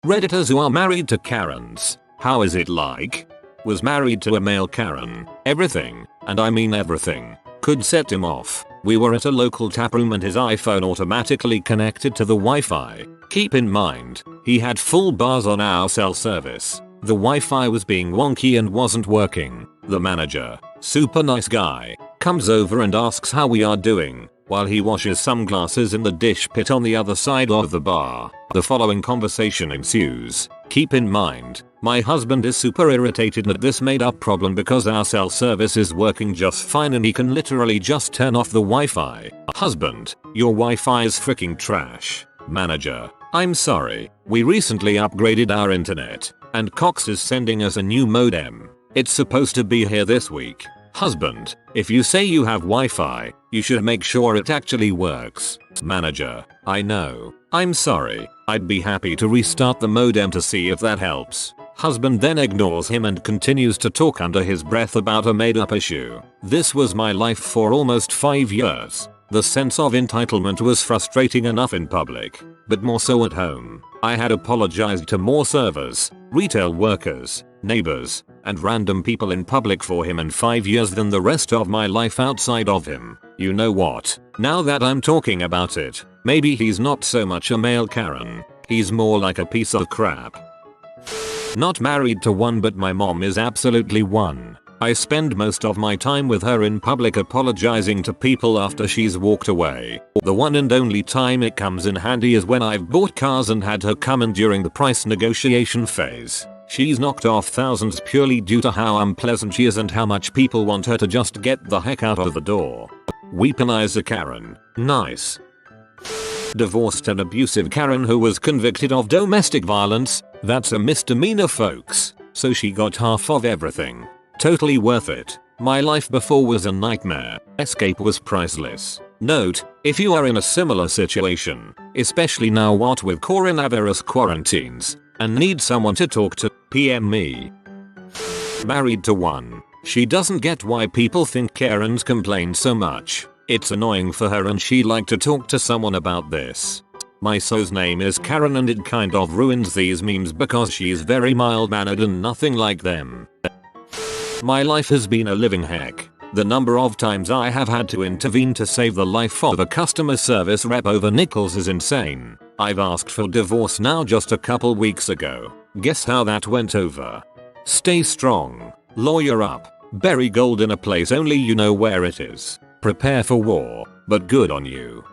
Redditors who are married to Karens. How is it like? Was married to a male Karen. Everything, and I mean everything, could set him off. We were at a local taproom and his iPhone automatically connected to the Wi-Fi. Keep in mind, he had full bars on our cell service. The Wi-Fi was being wonky and wasn't working. The manager, super nice guy, comes over and asks how we are doing, while he washes some glasses in the dish pit on the other side of the bar. The following conversation ensues. Keep in mind, my husband is super irritated at this made up problem because our cell service is working just fine and he can literally just turn off the Wi-Fi. Husband, your Wi-Fi is freaking trash. Manager, I'm sorry, we recently upgraded our internet, and Cox is sending us a new modem. It's supposed to be here this week. Husband, if you say you have Wi-Fi, you should make sure it actually works. Manager, I know. I'm sorry. I'd be happy to restart the modem to see if that helps. Husband then ignores him and continues to talk under his breath about a made-up issue. This was my life for almost 5 years. The sense of entitlement was frustrating enough in public, but more so at home. I had apologized to more servers, retail workers, neighbors, and random people in public for him in 5 years than the rest of my life outside of him. You know what? Now that I'm talking about it, maybe he's not so much a male Karen. He's more like a piece of crap. Not married to one, but my mom is absolutely one. I spend most of my time with her in public apologizing to people after she's walked away. The one and only time it comes in handy is when I've bought cars and had her come in during the price negotiation phase. She's knocked off thousands purely due to how unpleasant she is and how much people want her to just get the heck out of the door. Weaponize a Karen. Nice. Divorced and abusive Karen who was convicted of domestic violence. That's a misdemeanor, folks. So she got half of everything. Totally worth it. My life before was a nightmare. Escape was priceless. Note, if you are in a similar situation, especially now what with coronavirus quarantines, and need someone to talk to, PM me. Married to one. She doesn't get why people think Karens complain so much. It's annoying for her and she'd like to talk to someone about this. My so's name is Karen and it kind of ruins these memes because she's very mild-mannered and nothing like them. My life has been a living heck. The number of times I have had to intervene to save the life of a customer service rep over nickels is insane. I've asked for divorce now just a couple weeks ago. Guess how that went over? Stay strong. Lawyer up. Bury gold in a place only you know where it is. Prepare for war, but good on you.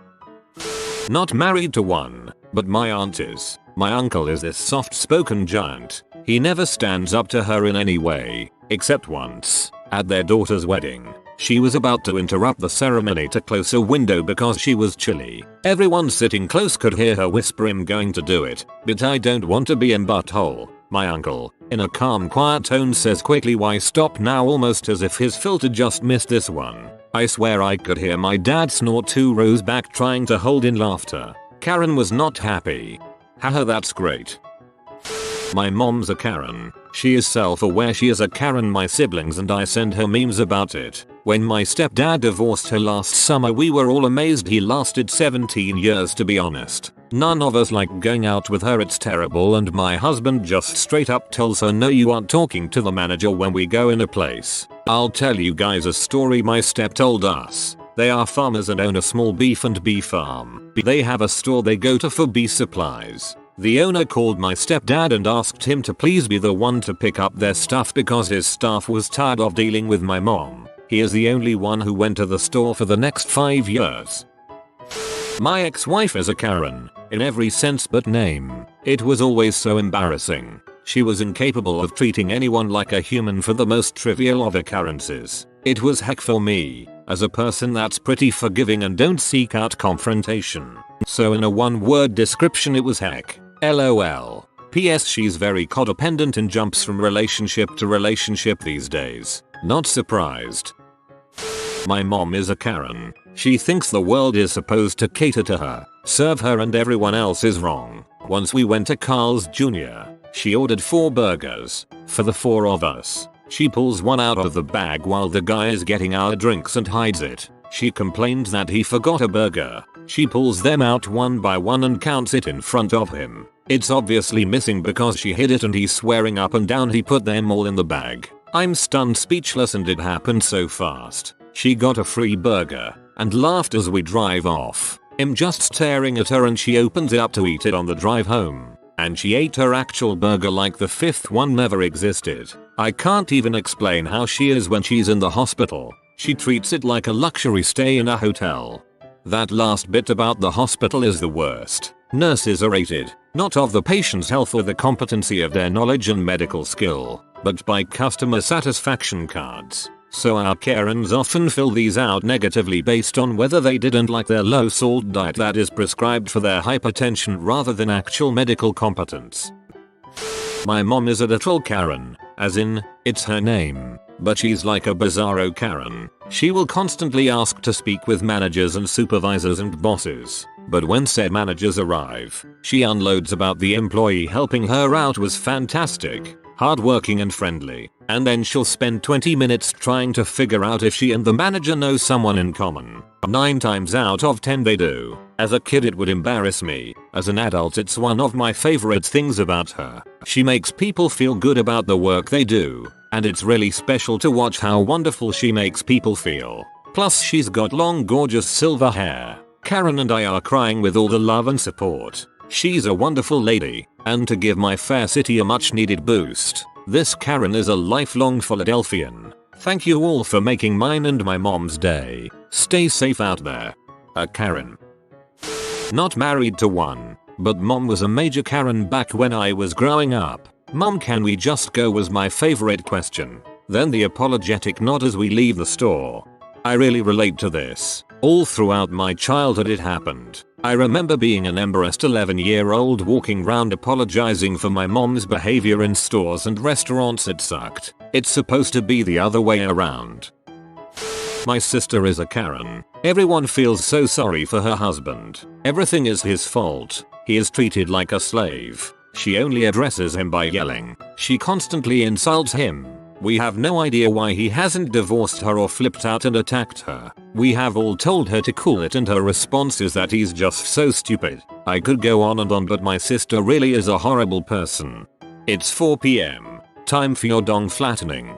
Not married to one, but my aunt is. My uncle is this soft-spoken giant. He never stands up to her in any way, except once, at their daughter's wedding. She was about to interrupt the ceremony to close a window because she was chilly. Everyone sitting close could hear her whisper, "I'm going to do it, but I don't want to be in butthole." My uncle, in a calm quiet tone, says quickly, "Why stop now?" almost as if his filter just missed this one. I swear I could hear my dad snort 2 rows back trying to hold in laughter. Karen was not happy. Haha, that's great. My mom's a Karen. She is self-aware she is a Karen. My siblings and I send her memes about it. When my stepdad divorced her last summer, we were all amazed he lasted 17 years, to be honest. None of us like going out with her, it's terrible, and my husband just straight up tells her, "No, you aren't talking to the manager when we go in a place." I'll tell you guys a story my step told us. They are farmers and own a small beef and bee farm. They have a store they go to for bee supplies. The owner called my stepdad and asked him to please be the one to pick up their stuff because his staff was tired of dealing with my mom. He is the only one who went to the store for the next 5 years. My ex-wife is a Karen, in every sense but name. It was always so embarrassing. She was incapable of treating anyone like a human for the most trivial of occurrences. It was heck for me, as a person that's pretty forgiving and don't seek out confrontation. So in a one-word description, it was heck. LOL. PS, she's very codependent and jumps from relationship to relationship these days. Not surprised. My mom is a Karen. She thinks the world is supposed to cater to her, serve her, and everyone else is wrong. Once we went to Carl's Jr. She ordered 4 burgers. For the 4 of us. She pulls one out of the bag while the guy is getting our drinks and hides it. She complained that he forgot a burger. She pulls them out one by one and counts it in front of him. It's obviously missing because she hid it and he's swearing up and down he put them all in the bag. I'm stunned speechless and it happened so fast. She got a free burger and laughed as we drive off. I'm just staring at her and she opens it up to eat it on the drive home. And she ate her actual burger like the fifth one never existed. I can't even explain how she is when she's in the hospital. She treats it like a luxury stay in a hotel. That last bit about the hospital is the worst. Nurses are rated, not of the patient's health or the competency of their knowledge and medical skill, but by customer satisfaction cards. So our Karens often fill these out negatively based on whether they didn't like their low salt diet that is prescribed for their hypertension rather than actual medical competence. My mom is a little Karen, as in, it's her name, but she's like a bizarro Karen. She will constantly ask to speak with managers and supervisors and bosses, but when said managers arrive, she unloads about the employee helping her out was fantastic, hardworking and friendly, and then she'll spend 20 minutes trying to figure out if she and the manager know someone in common. 9 times out of 10 they do. As a kid it would embarrass me. As an adult it's one of my favorite things about her. She makes people feel good about the work they do, and it's really special to watch how wonderful she makes people feel. Plus she's got long gorgeous silver hair. Karen and I are crying with all the love and support. She's a wonderful lady, and to give my fair city a much needed boost, this Karen is a lifelong Philadelphian. Thank you all for making mine and my mom's day. Stay safe out there. A Karen. Not married to one, but mom was a major Karen back when I was growing up. Mom, can we just go was my favorite question. Then the apologetic nod as we leave the store. I really relate to this. All throughout my childhood it happened. I remember being an embarrassed 11-year-old walking round apologizing for my mom's behavior in stores and restaurants. It sucked. It's supposed to be the other way around. My sister is a Karen. Everyone feels so sorry for her husband. Everything is his fault. He is treated like a slave. She only addresses him by yelling. She constantly insults him. We have no idea why he hasn't divorced her or flipped out and attacked her. We have all told her to cool it and her response is that he's just so stupid. I could go on and on, but my sister really is a horrible person. It's 4 PM. Time for your dong flattening.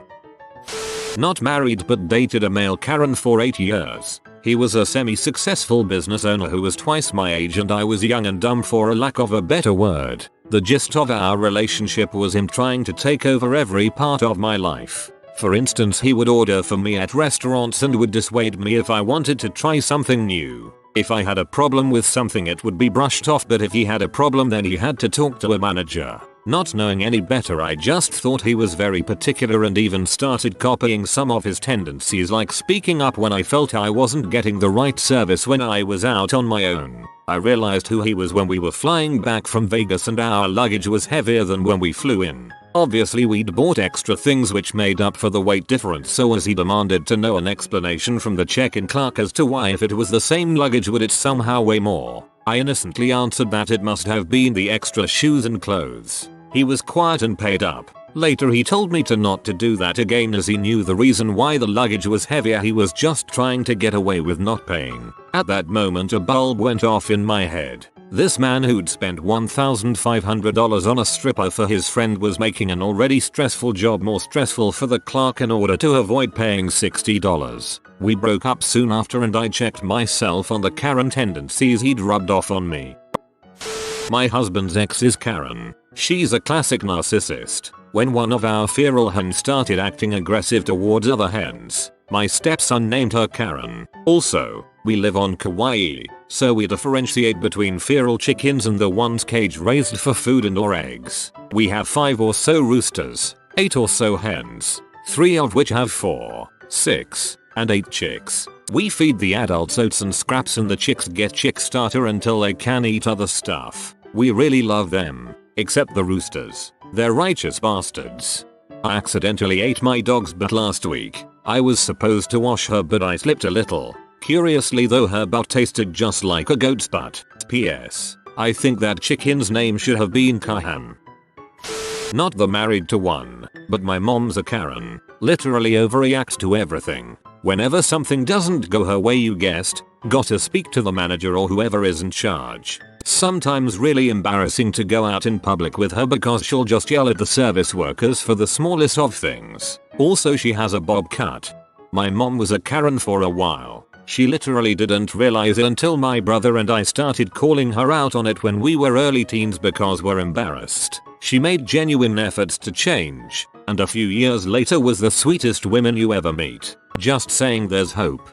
Not married but dated a male Karen for 8 years. He was a semi-successful business owner who was twice my age and I was young and dumb for a lack of a better word. The gist of our relationship was him trying to take over every part of my life. For instance, he would order for me at restaurants and would dissuade me if I wanted to try something new. If I had a problem with something it would be brushed off, but if he had a problem then he had to talk to a manager. Not knowing any better, I just thought he was very particular and even started copying some of his tendencies, like speaking up when I felt I wasn't getting the right service when I was out on my own. I realized who he was when we were flying back from Vegas and our luggage was heavier than when we flew in. Obviously we'd bought extra things which made up for the weight difference, so as he demanded to know an explanation from the check-in clerk as to why if it was the same luggage would it somehow weigh more. I innocently answered that it must have been the extra shoes and clothes. He was quiet and paid up. Later he told me to not to do that again as he knew the reason why the luggage was heavier. He was just trying to get away with not paying. At that moment a bulb went off in my head. This man who'd spent $1,500 on a stripper for his friend was making an already stressful job more stressful for the clerk in order to avoid paying $60. We broke up soon after and I checked myself on the Karen tendencies he'd rubbed off on me. My husband's ex is Karen. She's a classic narcissist. When one of our feral hens started acting aggressive towards other hens, my stepson named her Karen. Also, we live on Kauai, so we differentiate between feral chickens and the ones cage raised for food and or eggs. We have 5 or so roosters, 8 or so hens, 3 of which have 4, 6, and 8 chicks. We feed the adults oats and scraps and the chicks get chick starter until they can eat other stuff. We really love them, except the roosters. They're righteous bastards. I accidentally ate my dog's butt last week. I was supposed to wash her but I slipped a little. Curiously though, her butt tasted just like a goat's butt. P.S. I think that chicken's name should have been Kahan. Not the married to one, but my mom's a Karen. Literally overreacts to everything. Whenever something doesn't go her way, you guessed, gotta speak to the manager or whoever is in charge. Sometimes really embarrassing to go out in public with her because she'll just yell at the service workers for the smallest of things. Also, she has a bob cut. My mom was a Karen for a while. She literally didn't realize it until my brother and I started calling her out on it when we were early teens because we're embarrassed. She made genuine efforts to change, and a few years later was the sweetest woman you ever meet. Just saying, there's hope.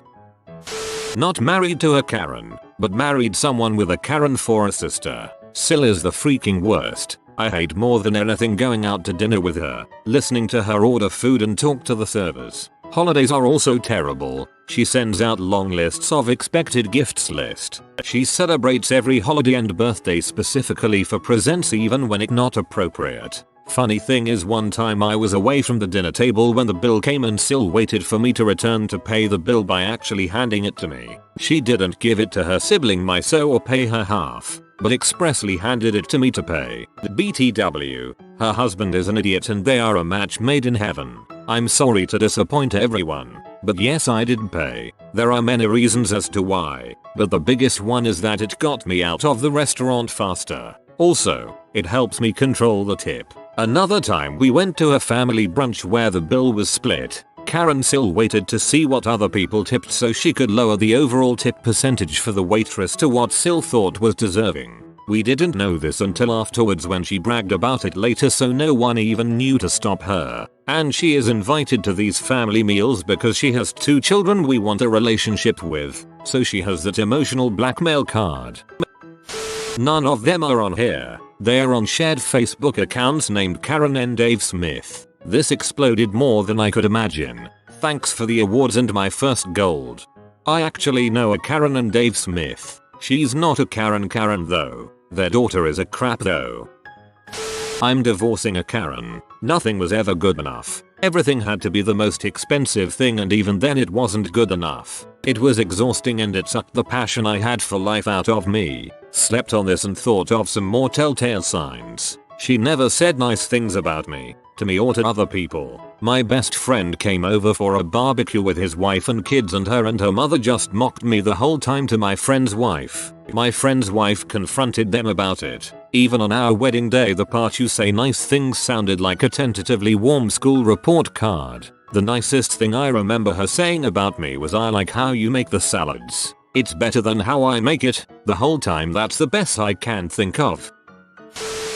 Not married to a Karen, but married someone with a Karen for a sister. Sil is the freaking worst. I hate more than anything going out to dinner with her, listening to her order food and talk to the servers. Holidays are also terrible. She sends out long lists of expected gifts list. She celebrates every holiday and birthday specifically for presents even when it's not appropriate. Funny thing is, one time I was away from the dinner table when the bill came and Sil waited for me to return to pay the bill by actually handing it to me. She didn't give it to her sibling Miso or pay her half, but expressly handed it to me to pay. BTW, her husband is an idiot and they are a match made in heaven. I'm sorry to disappoint everyone, but yes, I did pay. There are many reasons as to why, but the biggest one is that it got me out of the restaurant faster. Also, it helps me control the tip. Another time we went to a family brunch where the bill was split. Karen Sil waited to see what other people tipped so she could lower the overall tip percentage for the waitress to what Sil thought was deserving. We didn't know this until afterwards when she bragged about it later, so no one even knew to stop her. And she is invited to these family meals because she has 2 children we want a relationship with, so she has that emotional blackmail card. None of them are on here. They are on shared Facebook accounts named Karen and Dave Smith. This exploded more than I could imagine. Thanks for the awards and my first gold. I actually know a Karen and Dave Smith. She's not a Karen though. Their daughter is a crap though. I'm divorcing a Karen. Nothing was ever good enough. Everything had to be the most expensive thing, and even then it wasn't good enough. It was exhausting and it sucked the passion I had for life out of me. Slept on this and thought of some more telltale signs. She never said nice things about me, to me or to other people. My best friend came over for a barbecue with his wife and kids, and her mother just mocked me the whole time to my friend's wife. My friend's wife confronted them about it. Even on our wedding day, the part you say nice things sounded like a tentatively warm school report card. The nicest thing I remember her saying about me was, "I like how you make the salads. It's better than how I make it." The whole time that's the best I can think of.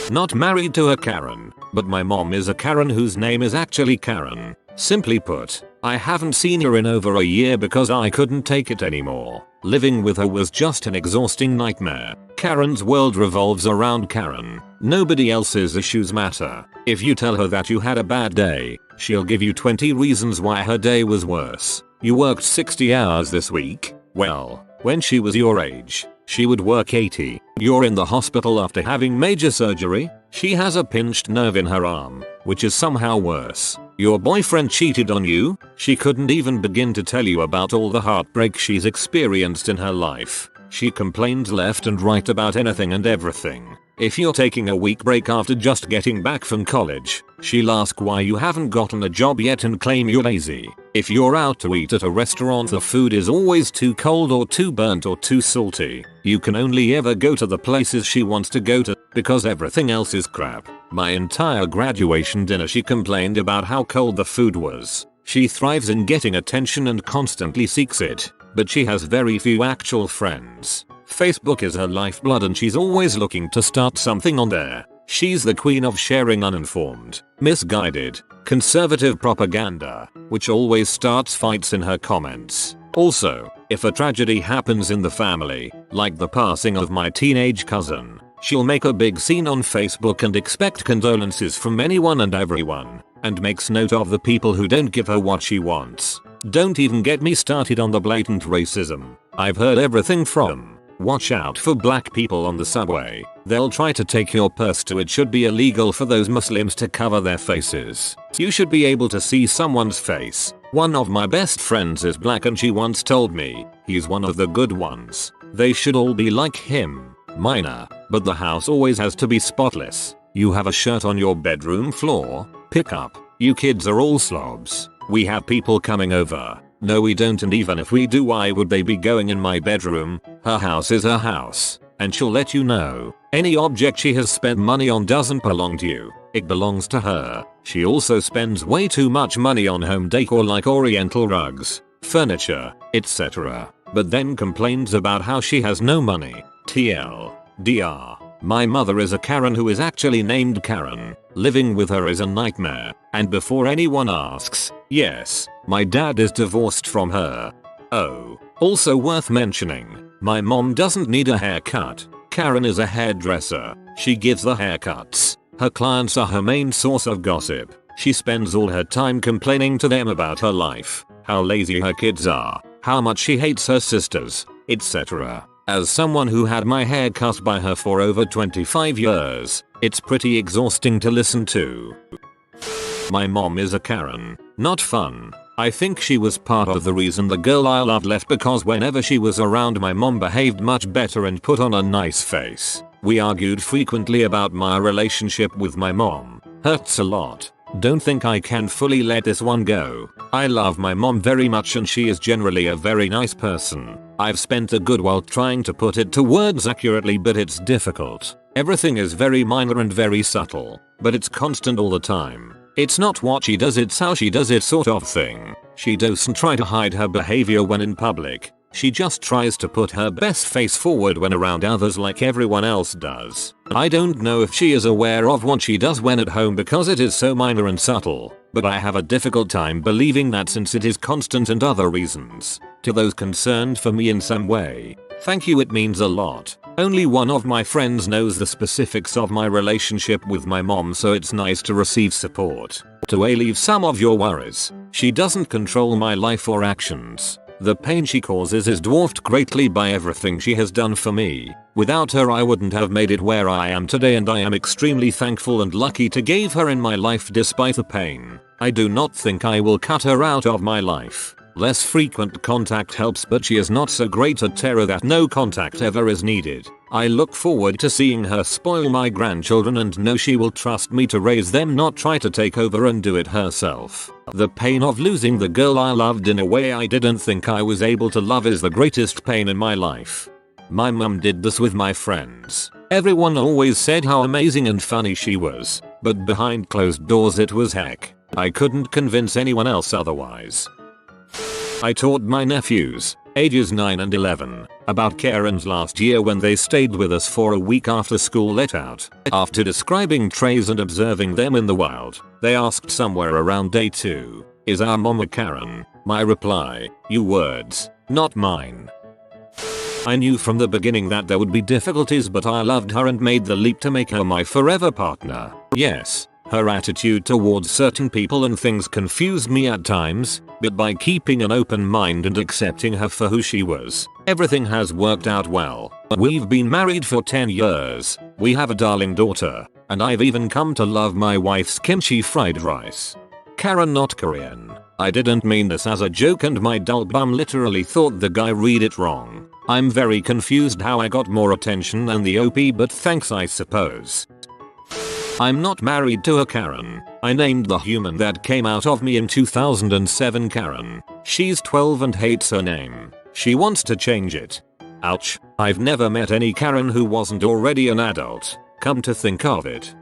Not married to a Karen, but my mom is a Karen whose name is actually Karen. Simply put, I haven't seen her in over a year because I couldn't take it anymore. Living with her was just an exhausting nightmare. Karen's world revolves around Karen. Nobody else's issues matter. If you tell her that you had a bad day, she'll give you 20 reasons why her day was worse. You worked 60 hours this week? Well, when she was your age, she would work 80. You're in the hospital after having major surgery? She has a pinched nerve in her arm, which is somehow worse. Your boyfriend cheated on you? She couldn't even begin to tell you about all the heartbreak she's experienced in her life. She complains left and right about anything and everything. If you're taking a week break after just getting back from college, she'll ask why you haven't gotten a job yet and claim you're lazy. If you're out to eat at a restaurant, the food is always too cold or too burnt or too salty. You can only ever go to the places she wants to go to because everything else is crap. My entire graduation dinner she complained about how cold the food was. She thrives in getting attention and constantly seeks it, but she has very few actual friends. Facebook is her lifeblood and she's always looking to start something on there. She's the queen of sharing uninformed, misguided, conservative propaganda, which always starts fights in her comments. Also, if a tragedy happens in the family, like the passing of my teenage cousin, she'll make a big scene on Facebook and expect condolences from anyone and everyone, and makes note of the people who don't give her what she wants. Don't even get me started on the blatant racism. I've heard everything from, "Watch out for black people on the subway. They'll try to take your purse," to "it should be illegal for those Muslims to cover their faces. You should be able to see someone's face." One of my best friends is black and she once told me, "He's one of the good ones. They should all be like him." Minor, but the house always has to be spotless. You have a shirt on your bedroom floor? Pick up. You kids are all slobs. We have people coming over. No we don't, and even if we do, why would they be going in my bedroom? Her house is her house. and she'll let you know. Any object she has spent money on doesn't belong to you. It belongs to her. She also spends way too much money on home decor like oriental rugs, furniture, etc. But then complains about how she has no money. TLDR. My mother is a Karen who is actually named Karen. Living with her is a nightmare. And before anyone asks, yes, my dad is divorced from her. Oh, also worth mentioning, my mom doesn't need a haircut. Karen is a hairdresser. She gives the haircuts. Her clients are her main source of gossip. She spends all her time complaining to them about her life, how lazy her kids are, how much she hates her sisters, etc. As someone who had my hair cut by her for over 25 years, it's pretty exhausting to listen to. My mom is a Karen. Not fun. I think she was part of the reason the girl I loved left, because whenever she was around my mom behaved much better and put on a nice face. We argued frequently about my relationship with my mom. Hurts a lot. Don't think I can fully let this one go. I love my mom very much and she is generally a very nice person. I've spent a good while trying to put it to words accurately, but it's difficult. Everything is very minor and very subtle, but it's constant all the time. It's not what she does, it's how she does it sort of thing. She doesn't try to hide her behavior when in public. She just tries to put her best face forward when around others like everyone else does. I don't know if she is aware of what she does when at home because it is so minor and subtle, but I have a difficult time believing that since it is constant and other reasons. To those concerned for me in some way, thank you, it means a lot. Only one of my friends knows the specifics of my relationship with my mom, so it's nice to receive support. To alleviate some of your worries, she doesn't control my life or actions. The pain she causes is dwarfed greatly by everything she has done for me. Without her I wouldn't have made it where I am today, and I am extremely thankful and lucky to give her in my life despite the pain. I do not think I will cut her out of my life. Less frequent contact helps, but she is not so great at terror that no contact ever is needed. I look forward to seeing her spoil my grandchildren and know she will trust me to raise them, not try to take over and do it herself. The pain of losing the girl I loved in a way I didn't think I was able to love is the greatest pain in my life. My mum did this with my friends. Everyone always said how amazing and funny she was, but behind closed doors it was heck. I couldn't convince anyone else otherwise. I taught my nephews, ages 9 and 11, about Karens last year when they stayed with us for a week after school let out. After describing trays and observing them in the wild, they asked somewhere around day 2, "Is our mom a Karen?" My reply, "You words, not mine." I knew from the beginning that there would be difficulties, but I loved her and made the leap to make her my forever partner. Yes, her attitude towards certain people and things confused me at times, but by keeping an open mind and accepting her for who she was, everything has worked out well. We've been married for 10 years, we have a darling daughter, and I've even come to love my wife's kimchi fried rice. Karen, not Korean. I didn't mean this as a joke and my dull bum literally thought the guy read it wrong. I'm very confused how I got more attention than the OP, but thanks I suppose. I'm not married to a Karen. I named the human that came out of me in 2007 Karen. She's 12 and hates her name. She wants to change it. Ouch. I've never met any Karen who wasn't already an adult. Come to think of it.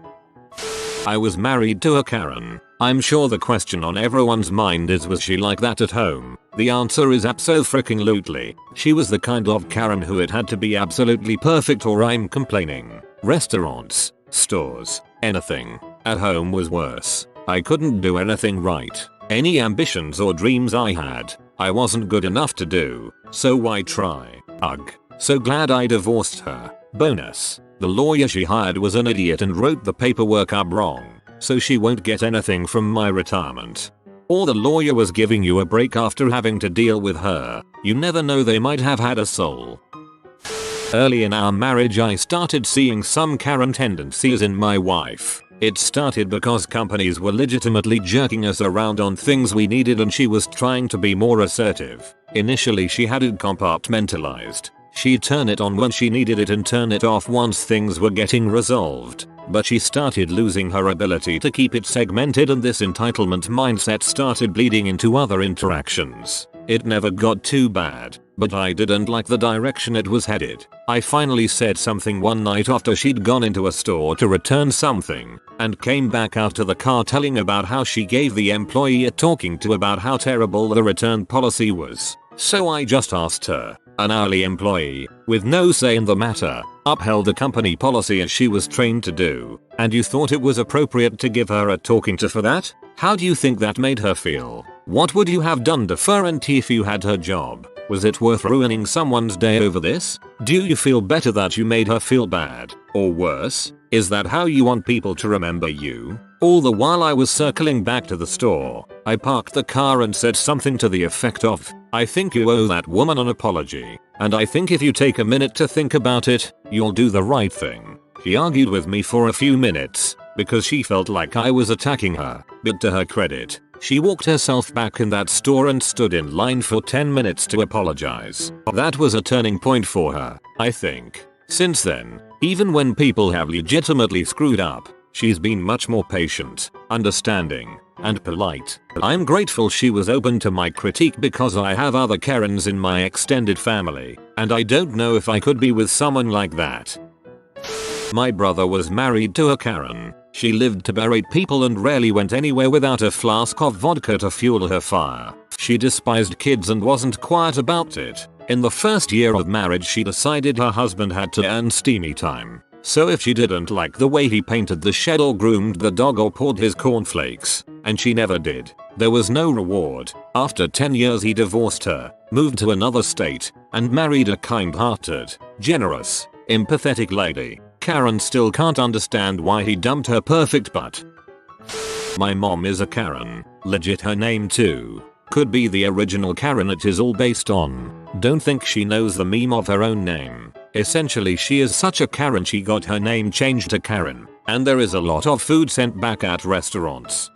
I was married to a Karen. I'm sure the question on everyone's mind is, was she like that at home? The answer is abso-freaking-lutely. She was the kind of Karen who it had to be absolutely perfect or I'm complaining. Restaurants, stores, anything. At home was worse. I couldn't do anything right. Any ambitions or dreams I had, I wasn't good enough to do. So why try? Ugh. So glad I divorced her. Bonus. The lawyer she hired was an idiot and wrote the paperwork up wrong, so she won't get anything from my retirement. Or the lawyer was giving you a break after having to deal with her. You never know, they might have had a soul. Early in our marriage I started seeing some Karen tendencies in my wife. It started because companies were legitimately jerking us around on things we needed and she was trying to be more assertive. Initially she had it compartmentalized. She'd turn it on when she needed it and turn it off once things were getting resolved. But she started losing her ability to keep it segmented, and this entitlement mindset started bleeding into other interactions. It never got too bad, but I didn't like the direction it was headed. I finally said something one night after she'd gone into a store to return something, and came back out to the car telling about how she gave the employee a talking to about how terrible the return policy was. So I just asked her, an hourly employee, with no say in the matter, upheld the company policy as she was trained to do, and you thought it was appropriate to give her a talking to for that? How do you think that made her feel? What would you have done different if you had her job? Was it worth ruining someone's day over this? Do you feel better that you made her feel bad? Or worse, is that how you want people to remember you? All the while I was circling back to the store, I parked the car and said something to the effect of, I think you owe that woman an apology, and I think if you take a minute to think about it, you'll do the right thing. She argued with me for a few minutes, because she felt like I was attacking her, but to her credit, she walked herself back in that store and stood in line for 10 minutes to apologize. That was a turning point for her, I think. Since then, even when people have legitimately screwed up, she's been much more patient, understanding, and polite. I'm grateful she was open to my critique because I have other Karens in my extended family, and I don't know if I could be with someone like that. My brother was married to a Karen. She lived to berate people and rarely went anywhere without a flask of vodka to fuel her fire. She despised kids and wasn't quiet about it. In the first year of marriage she decided her husband had to earn steamy time. So if she didn't like the way he painted the shed or groomed the dog or poured his cornflakes, and she never did, there was no reward. After 10 years he divorced her, moved to another state, and married a kind-hearted, generous, empathetic lady. Karen still can't understand why he dumped her perfect butt. My mom is a Karen. Legit her name too. Could be the original Karen it is all based on. Don't think she knows the meme of her own name. Essentially she is such a Karen she got her name changed to Karen, and there is a lot of food sent back at restaurants.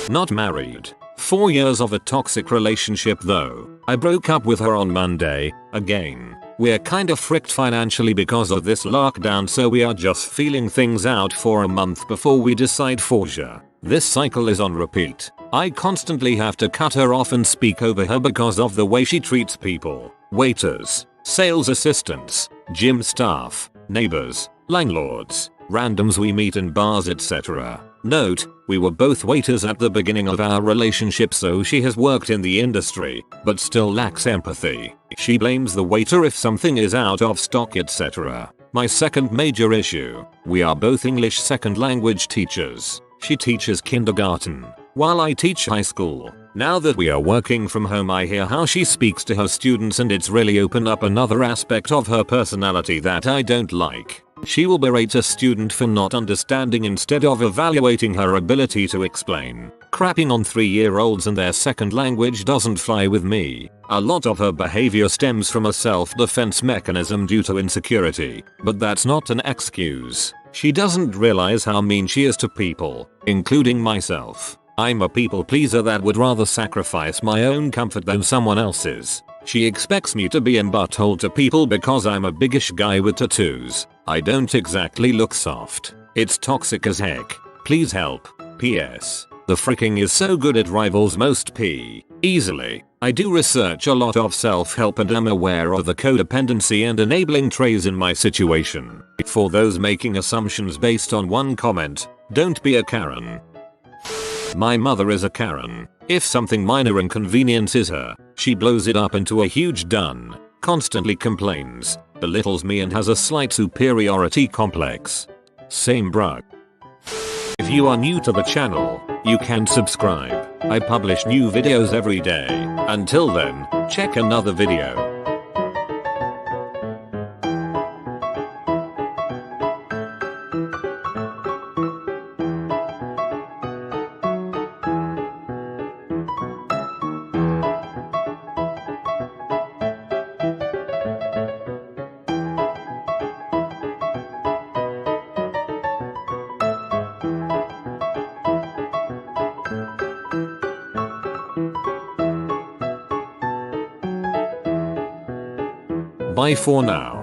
Not married. 4 years of a toxic relationship though. I broke up with her on Monday, again. We're kinda fricked financially because of this lockdown, so we are just feeling things out for a month before we decide for sure. This cycle is on repeat. I constantly have to cut her off and speak over her because of the way she treats people. Waiters, sales assistants, gym staff, neighbors, landlords, randoms we meet in bars, etc. Note, we were both waiters at the beginning of our relationship, so she has worked in the industry, but still lacks empathy. She blames the waiter if something is out of stock, etc. My second major issue, we are both English second language teachers. She teaches kindergarten, while I teach high school. Now that we are working from home, I hear how she speaks to her students, and it's really opened up another aspect of her personality that I don't like. She will berate a student for not understanding instead of evaluating her ability to explain. Crapping on 3-year-olds and their second language doesn't fly with me. A lot of her behavior stems from a self-defense mechanism due to insecurity, but that's not an excuse. She doesn't realize how mean she is to people, including myself. I'm a people pleaser that would rather sacrifice my own comfort than someone else's. She expects me to be in butthole to people because I'm a biggish guy with tattoos. I don't exactly look soft. It's toxic as heck. Please help. P.S. The fricking is so good it rivals most P. Easily. I do research a lot of self-help and am aware of the codependency and enabling traits in my situation. For those making assumptions based on one comment, don't be a Karen. My mother is a Karen. If something minor inconveniences her, she blows it up into a huge done, constantly complains, belittles me and has a slight superiority complex. Same bruh. If you are new to the channel, you can subscribe. I publish new videos every day. Until then, check another video. Bye for now.